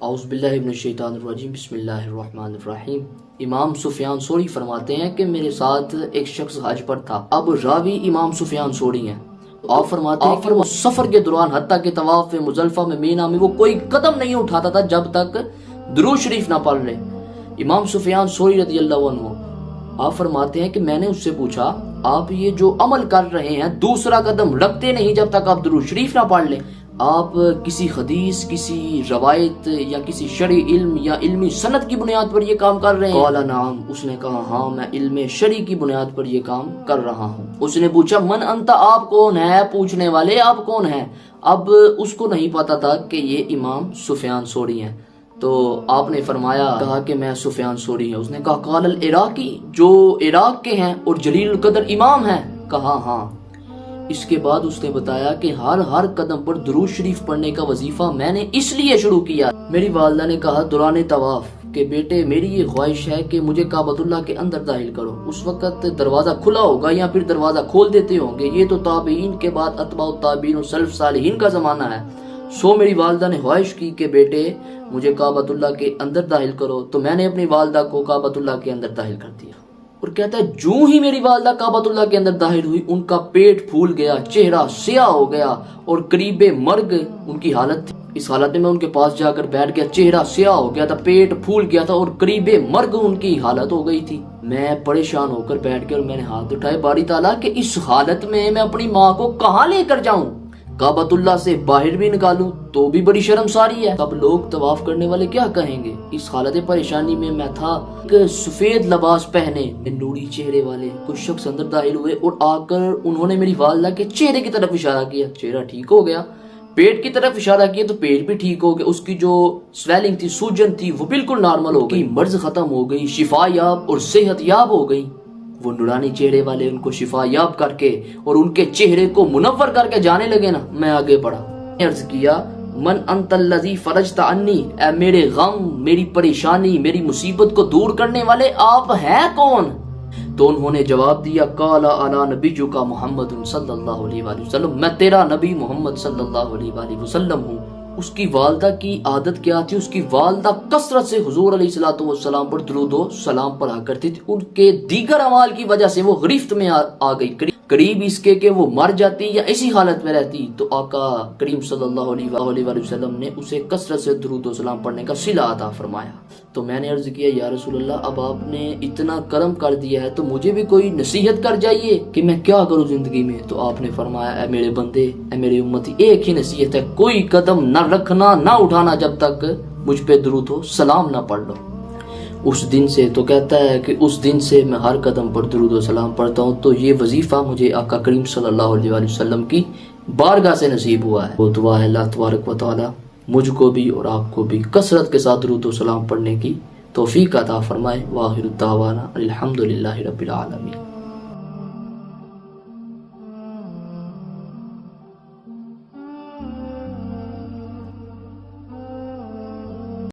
اعوذ باللہ من الشیطان الرجیم، بسم اللہ الرحمن الرحیم۔ امام سفیان ثوری فرماتے ہیں کہ میرے ساتھ ایک شخص حج پر تھا۔ اب راوی امام سفیان ثوری ہیں۔ آپ فرماتے ہیں کہ وہ سفر کے دوران حتیٰ کہ طواف مزدلفہ میں مینا میں وہ کوئی قدم نہیں اٹھاتا تھا جب تک درود شریف نہ پڑھ لے۔ امام سفیان ثوری رضی اللہ عنہ آپ فرماتے ہیں کہ میں نے اس سے پوچھا، آپ یہ جو عمل کر رہے ہیں دوسرا قدم رکھتے نہیں جب تک آپ درود شریف نہ پڑھ لیں، آپ کسی حدیث، کسی روایت یا کسی شرعی علم یا علمی سند کی بنیاد پر یہ کام کر رہے ہیں؟ قال نعم، اس نے کہا ہاں میں علم شرعی کی بنیاد پر یہ کام کر رہا ہوں۔ اس نے پوچھا من انت، آپ کون ہے؟ پوچھنے والے آپ کون ہیں؟ اب اس کو نہیں پتا تھا کہ یہ امام سفیان ثوری ہیں، تو آپ نے فرمایا، کہا کہ میں سفیان ثوری ہوں۔ اس نے کہا قال العراقی، جو عراق کے ہیں اور جلیل القدر امام ہیں؟ کہا ہاں۔ اس کے بعد اس نے بتایا کہ ہر قدم پر درود شریف پڑھنے کا وظیفہ میں نے اس لیے شروع کیا۔ میری والدہ نے کہا دوران طواف کہ بیٹے میری یہ خواہش ہے کہ مجھے کعبۃ اللہ کے اندر داخل کرو۔ اس وقت دروازہ کھلا ہوگا یا پھر دروازہ کھول دیتے ہوں گے، یہ تو تابعین کے بعد اتباع التابعین اور سلف صالحین کا زمانہ ہے۔ سو میری والدہ نے خواہش کی کہ بیٹے مجھے کعبۃ اللہ کے اندر داخل کرو، تو میں نے اپنی والدہ کو کعبۃ اللہ کے اندر داخل کر دیا۔ اور کہتا ہے جو ہی میری والدہ کعبۃ اللہ کے اندر داخل ہوئی ان کا پیٹ پھول گیا، چہرہ سیاہ ہو گیا اور قریب مرگ ان کی حالت تھی۔ اس حالت میں ان کے پاس جا کر بیٹھ گیا، چہرہ سیاہ ہو گیا تھا، پیٹ پھول گیا تھا اور قریب مرگ ان کی حالت ہو گئی تھی۔ میں پریشان ہو کر بیٹھ گیا اور میں نے ہاتھ اٹھائے باری تعالیٰ کہ اس حالت میں اپنی ماں کو کہاں لے کر جاؤں؟ کعبۃ اللہ سے باہر بھی نکالوں تو بھی بڑی شرمساری ہے، اب لوگ طواف کرنے والے کیا کہیں گے؟ اس حالت پریشانی میں میں تھا کہ سفید لباس پہنے نوری چہرے والے کچھ شخص اندر داخل ہوئے اور آ کر انہوں نے میری والدہ کے چہرے کی طرف اشارہ کیا، چہرہ ٹھیک ہو گیا۔ پیٹ کی طرف اشارہ کیا تو پیٹ بھی ٹھیک ہو گیا، اس کی جو سویلنگ تھی، سوجن تھی، وہ بالکل نارمل ہو گئی، مرض ختم ہو گئی، شفا یاب اور صحت یاب ہو گئی۔ وہ نورانی چہرے والے ان کو شفا یاب کر کے اور ان کے چہرے کو منور کر کے جانے لگے نا۔ میں آگے بڑھا، عرض کیا من انت الذی فرجت عنی، اے میرے غم، میری پریشانی، میری مصیبت کو دور کرنے والے آپ ہیں کون؟ تو انہوں نے جواب دیا قال انا نبیک محمد صلی اللہ علیہ وآلہ وسلم، میں تیرا نبی محمد صلی اللہ علیہ وآلہ وسلم ہوں۔ اس کی والدہ کی عادت کیا تھی؟ اس کی والدہ کثرت سے حضور علیہ الصلوۃ والسلام پر درود و سلام پڑھا کرتی تھی۔ ان کے دیگر اعمال کی وجہ سے وہ گرفت میں آ گئی، قریب اس کے کہ وہ مر جاتی یا اسی حالت میں رہتی، تو آقا کریم صلی اللہ علیہ وآلہ وسلم نے اسے کثرت سے درود و سلام پڑھنے کا صلہ عطا فرمایا۔ تو میں نے عرض کیا یا رسول اللہ اب آپ نے اتنا کرم کر دیا ہے تو مجھے بھی کوئی نصیحت کر جائیے کہ میں کیا کروں زندگی میں۔ تو آپ نے فرمایا اے میرے بندے، اے میرے امتی، ایک ہی نصیحت ہے، کوئی قدم نہ رکھنا نہ اٹھانا جب تک مجھ پہ درود و سلام نہ پڑھ لو۔ اس دن سے، تو کہتا ہے کہ اس دن سے میں ہر قدم پر درود و سلام پڑھتا ہوں، تو یہ وظیفہ مجھے آقا کریم صلی اللہ علیہ وآلہ وسلم کی بارگاہ سے نصیب ہوا ہے۔ وہ دعا ہے اللہ تبارک و تعالی مجھ کو بھی اور آپ کو بھی کثرت کے ساتھ درود و سلام پڑھنے کی توفیق عطا فرمائے۔ وآخر الدعوانا الحمدللہ رب العالمین۔